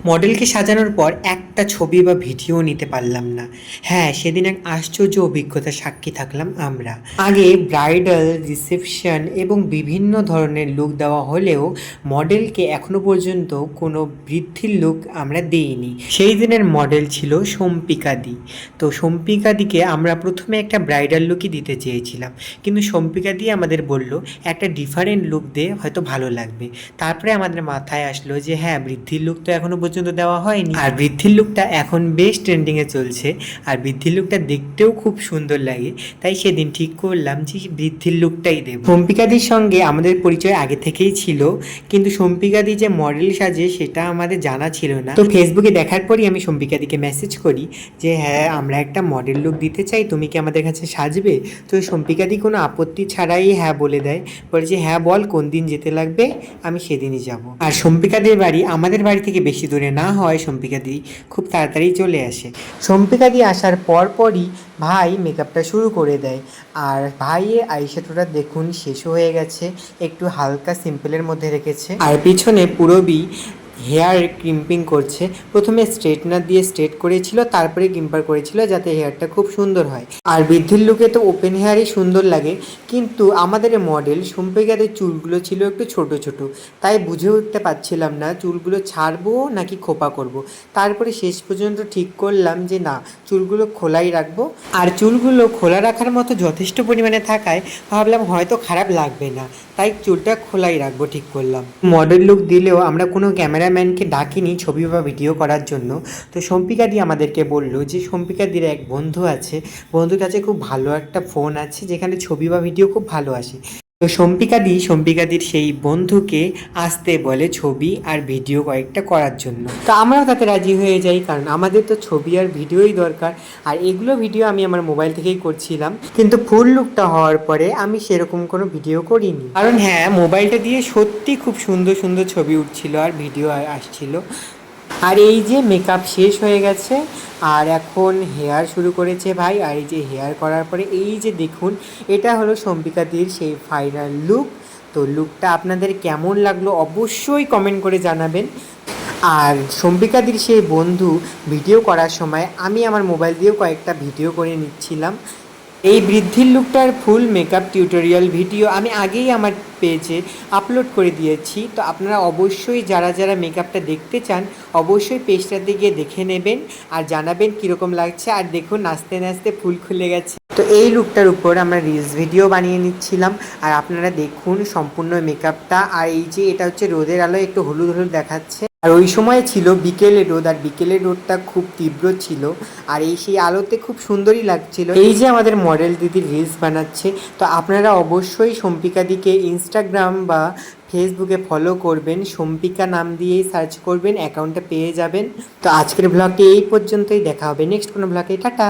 মডেলকে সাজানোর পর একটা ছবি বা ভিডিও নিতে পারলাম না। হ্যাঁ, সেদিন এক আশ্চর্য অভিজ্ঞতার সাক্ষী থাকলাম আমরা। আগে ব্রাইডাল, রিসেপশন এবং বিভিন্ন ধরনের লুক দেওয়া হলেও মডেলকে এখনো পর্যন্ত কোনো বৃদ্ধির লুক আমরা দেইনি। সেই দিনের মডেল ছিল সম্পিকাদি। তো সম্পিকাদিকে আমরা প্রথমে একটা ব্রাইডাল লুকই দিতে চেয়েছিলাম, কিন্তু সম্পিকাদি আমাদের বলল একটা ডিফারেন্ট লুক দে, হয়তো ভালো লাগবে। তারপরে আমাদের মাথায় আসলো যে হ্যাঁ, বৃদ্ধির লুক তো এখনো পর্যন্ত দেওয়া হয়নি, আর বৃদ্ধির লুকটা এখন বেশ ট্রেন্ডিংয়ে চলছে, আর বৃদ্ধির লুকটা দেখতেও খুব সুন্দর লাগে। তাই সেদিন ঠিক করলাম যে বৃদ্ধির লুকটাই দেব। সম্পিকাদির সঙ্গে আমাদের পরিচয় আগে থেকেই ছিল, কিন্তু সম্পিকাদি যে মডেল সাজে সেটা আমাদের জানা ছিল না। তো ফেসবুকে দেখার পরই আমি সম্পিকাদিকে মেসেজ করি যে হ্যাঁ, আমরা একটা মডেল লুক দিতে চাই, তুমি কি আমাদের কাছে সাজবে? তো সম্পিকাদি কোনো আপত্তি ছাড়াই হ্যাঁ বলে দেয়, বলে যে হ্যাঁ বল কোন দিন যেতে লাগবে, আমি সেদিনই যাব। আর সম্পিকাদির বাড়ি আমাদের বাড়ি থেকে বেশি দূরে না হয় সম্পিকাদি খুব তাড়াতাড়ি চলে আসে। সম্পিকাদি আসার পরই ভাই মেকআপটা শুরু করে দেয়। আর ভাইয়ের আইশ্যাডোটা দেখুন শেষও হয়ে গেছে, একটু হালকা সিম্পলের মধ্যে রেখেছে। আর পিছনে পুরবি হেয়ার ক্রিম্পিং করছে। প্রথমে স্ট্রেটনার দিয়ে স্ট্রেট করেছিল, তারপরে ক্রিম্পার করেছিল যাতে হেয়ারটা খুব সুন্দর হয়। আর বৃদ্ধির লুকে তো ওপেন হেয়ারই সুন্দর লাগে, কিন্তু আমাদের মডেল সম্পিকাদের চুলগুলো ছিল একটু ছোট ছোট, তাই বুঝে উঠতে পারছিলাম না চুলগুলো ছাড়বো নাকি খোপা করব। তারপরে শেষ পর্যন্ত ঠিক করলাম যে না, চুলগুলো খোলাই রাখবো। আর চুলগুলো খোলা রাখার মতো যথেষ্ট পরিমাণে থাকায় ভাবলাম হয়তো খারাপ লাগবে না, তাই চুলটা খোলাই রাখবো ঠিক করলাম। মডেল লুক দিলেও আমরা কোনো ক্যামেরাম্যানকে ডাকিনি ছবি বা ভিডিও করার জন্য। তো সম্পিকাদি আমাদেরকে বলল যে সম্পিকাদির এক বন্ধু আছে, বন্ধুর কাছে খুব ভালো একটা ফোন আছে যেখানে ছবি বা ভিডিও খুব ভালো আসে। তো সম্পিকাদির সেই বন্ধুকে আসতে বলে ছবি আর ভিডিও কয়েকটা করার জন্য। তো আমরাও তাতে রাজি হয়ে যাই, কারণ আমাদের তো ছবি আর ভিডিওই দরকার। আর এগুলো ভিডিও আমি আমার মোবাইল থেকেই করছিলাম, কিন্তু ফুল লুকটা হওয়ার পরে আমি সেরকম কোনো ভিডিও করিনি, কারণ হ্যাঁ, মোবাইলটা দিয়ে সত্যি খুব সুন্দর সুন্দর ছবি উঠছিল আর ভিডিও আসছিল। আর এই যে মেকআপ শেষ হয়ে গেছে, আর এখন হেয়ার শুরু করেছে ভাই। আর এই যে হেয়ার করার পরে এই যে দেখুন, এটা হলো সম্পিকাদির সেই ফাইনাল লুক। তো লুকটা আপনাদের কেমন লাগলো অবশ্যই কমেন্ট করে জানাবেন। আর সম্পিকাদির সেই বন্ধু ভিডিও করার সময় আমি আমার মোবাইল দিয়েও কয়েকটা ভিডিও করে নিচ্ছিলাম। এই বৃদ্ধির লুকটার ফুল মেকআপ টিউটোরিয়াল ভিডিও আমি আগেই আমার পেজে আপলোড করে দিয়েছি। তো আপনারা অবশ্যই যারা যারা মেকআপটা দেখতে চান অবশ্যই পেজটাতে গিয়ে দেখে নেবেন আর জানাবেন কীরকম লাগছে। আর দেখুন নাচতে নাচতে ফুল খুলে গেছে। তো এই লুকটার উপর আমরা রিলস ভিডিও বানিয়ে নিচ্ছিলাম, আর আপনারা দেখুন সম্পূর্ণ মেকআপটা। আর এই যে এটা হচ্ছে রোদের আলোয় একটু হলুদ হলুদ দেখাচ্ছে, আর ওই সময় ছিল বিকেলের রোদ, আর বিকেলের রোদটা খুব তীব্র ছিল, আর এই সেই আলোতে খুব সুন্দরই লাগছিল। এই যে আমাদের মডেল দিদি রিলস বানাচ্ছে। তো আপনারা অবশ্যই সম্পিকাদিকে ইনস্টাগ্রাম বা ফেসবুকে ফলো করবেন, সম্পিকা নাম দিয়েই সার্চ করবেন, অ্যাকাউন্টটা পেয়ে যাবেন। তো আজকের ব্লগটি এই পর্যন্তই, দেখা হবে নেক্সট কোনো ব্লগে। টাটা।